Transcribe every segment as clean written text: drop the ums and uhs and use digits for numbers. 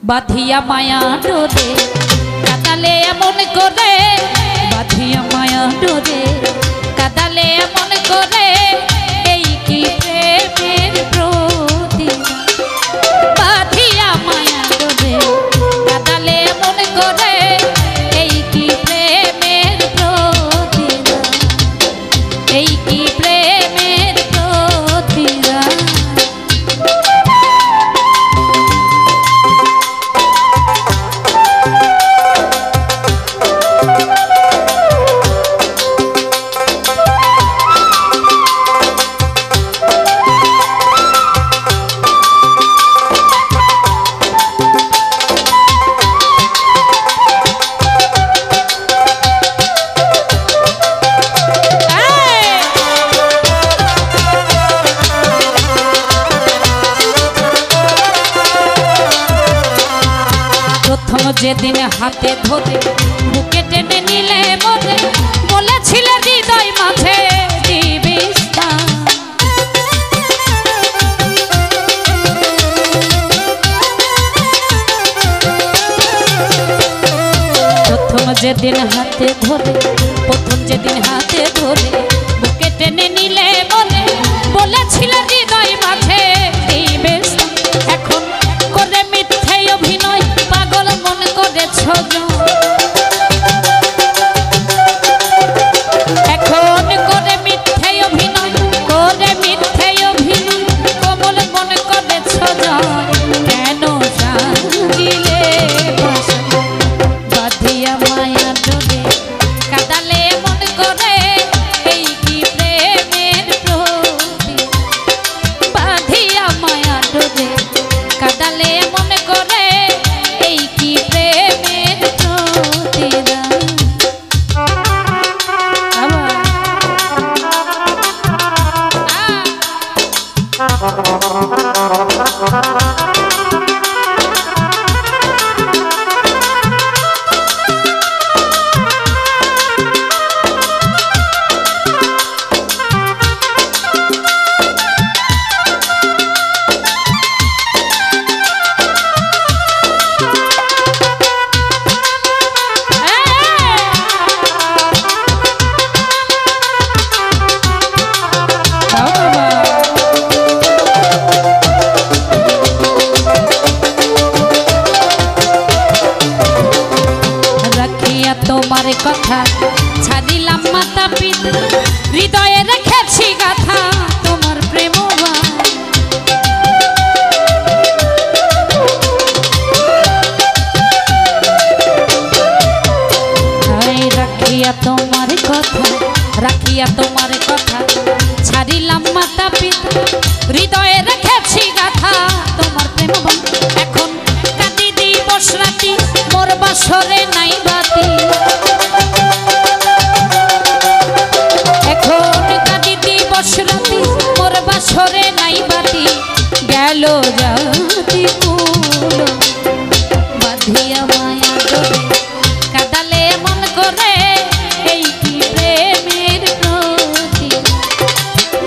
বাঁধিয়া মায়া ডোরে কাদালে এমন করে, বাঁধিয়া মায়া ডোরে কাদালে এমন করে, এই কি প্রেমের প্রতিদান। বাঁধিয়া মায়া ডোরে কাদালে এমন করে, এই কি প্রেমের প্রতিদান, এই কি প্রেমের প্রতিদান। যেদিন হাতে ধরে বুকে টেনে নিলে মনে বলেছিলে হৃদয় মাঝে দিবি স্থান। প্রথম যেদিন হাতে ধরে, প্রথম যেদিন হাতে ধরে বুকে টেনে নিলে মনে বলেছিলে হৃদয় মাঝে দিবি স্থান। এখন করে মিথ্যে অভিনয় পাগল মন করেছ, এখন করে মিথ্যে অভিনয়, করে মিথ্যে অভিনয় কমল মন করেছ, কেন সাজিলে বাঁধিয়া মায়া ডোরে কাদালে মন করে, এই কি প্রেমের প্রতিদান। বাঁধিয়া মায়া ডোরে কাদালে মন করে, এই কি প্রেমের প্রতিদান। তোমার কথা ছাড়িলাম মাতা পিতা, হৃদয়ে রেখেছি গাথা তোমার প্রেমবাণ। রাখিয়া তোমার কথা, রাখিয়া তোমার কথা ছাড়িলাম মাতা পিতা, হৃদয়ে রেখেছি গাথা তোমার প্রেমবাণ। এখন কাঁদি দিবস রাতি মোর বাসরে নাই বাতি, এখন কাঁদি দিবস রাতি মোর বাসরে নাই বাতি, গেল জাতি কুল বাঁধিয়া মায়া ডোরে কাদালে মন করে, এই কি প্রেমের প্রতিদান।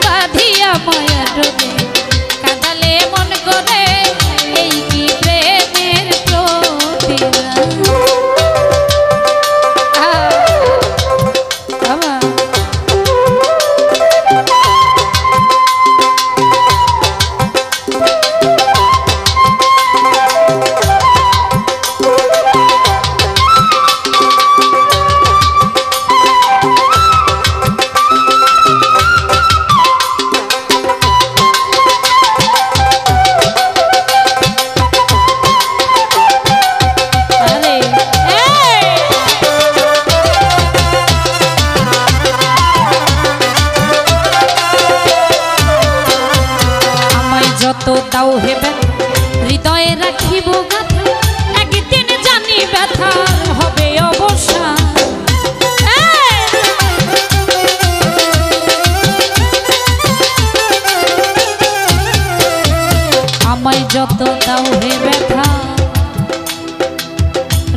বাঁধিয়া মায়া ডোরে কাদালে মন করে, এই কি প্রেমের প্রতিদান। যত দাও হেবে হৃদয়ে রাখিব গাথা, একদিন জানি ব্যথার হবে অবসান। আমায় যত দাও হে ব্যথা,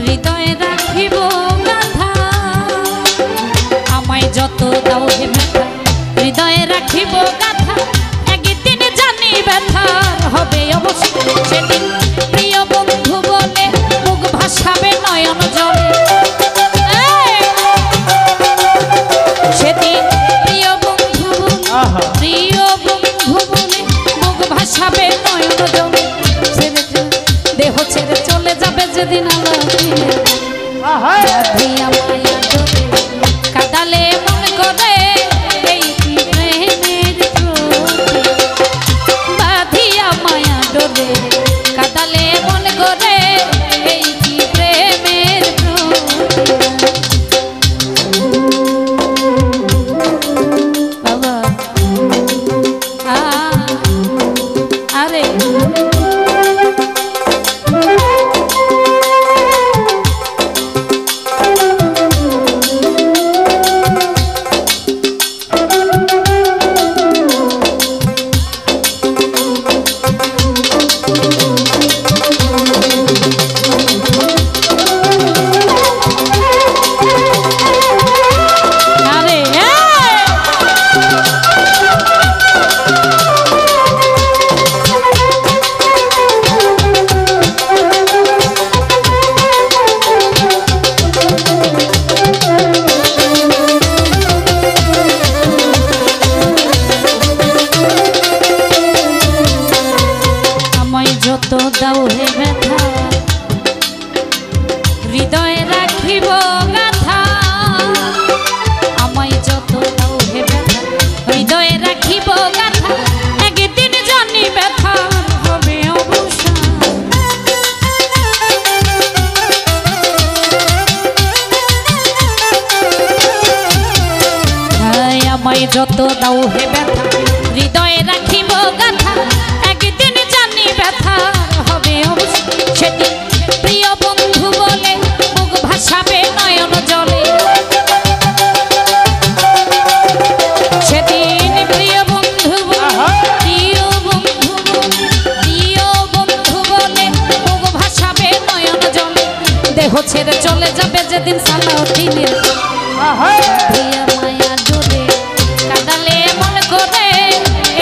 হৃদয়ে রাখিব গাথা। আমায় যত দাও হে ব্যথা, হৃদয়ে রাখিব গাথা, একদিন জানি ব্যথার হবে অবসান। সেদিন প্রিয় বন্ধু বলে যেদিন আলো দিলে বাঁধিয়া মায়া ডোরে কাদালে মন করে এই কি প্রেমের প্রতি বাঁধিয়া মায়া ডোরে কাদালে মন করে এই কি প্রেমের বাবা আরে যত দাও হে ব্যথা হৃদয়ে রাখিব গাথা আমায় যত দাও হে ব্যথা হৃদয়ে রাখিব গাথা একদিন জানি ব্যথা হবে অবসান আমায় যত দাও হে ব্যথা হৃদয়ে রাখিব গাথা একদিন জানি ব্যথা হবে সেদিন প্রিয় বন্ধু বলে মুখ ভাসাবে নয়ন জলে সেদিন প্রিয় বন্ধু বলে মুখ ভাসাবে নয়ন জলে দেহ ছেড়ে চলে যাবে যেদিন সালাউদ্দিনের বাঁধিয়া মায়া ডোরে কাদালে মন করে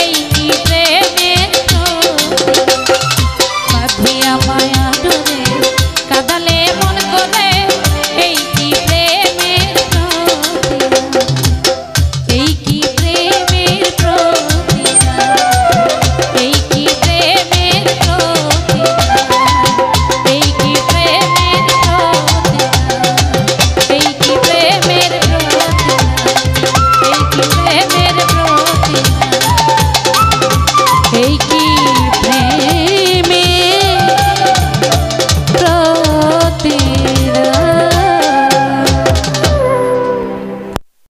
এই কি প্রেমের বাঁধিয়া মায়া